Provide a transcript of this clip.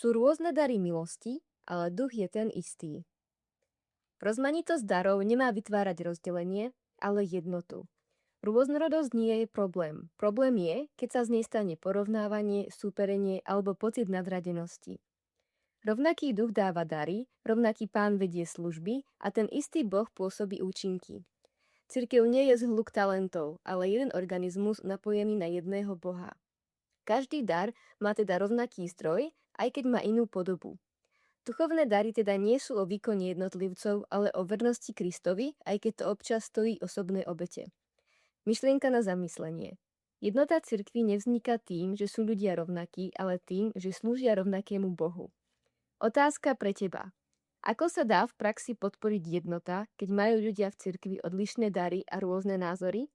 Sú rôzne dary milosti, ale duch je ten istý. Rozmanitosť darov nemá vytvárať rozdelenie, ale jednotu. Rôznorodosť nie je problém. Problém je, keď sa z nej stane porovnávanie, súperenie alebo pocit nadradenosti. Rovnaký duch dáva dary, rovnaký pán vedie služby a ten istý Boh pôsobí účinky. Cirkev nie je zhluk talentov, ale jeden organizmus napojený na jedného Boha. Každý dar má teda rovnaký zdroj, aj keď má inú podobu. Duchovné dary teda nie sú o výkone jednotlivcov, ale o vernosti Kristovi, aj keď to občas stojí osobné obete. Myšlienka na zamyslenie. Jednota cirkvi nevzniká tým, že sú ľudia rovnakí, ale tým, že slúžia rovnakému Bohu. Otázka pre teba. Ako sa dá v praxi podporiť jednota, keď majú ľudia v cirkvi odlišné dary a rôzne názory?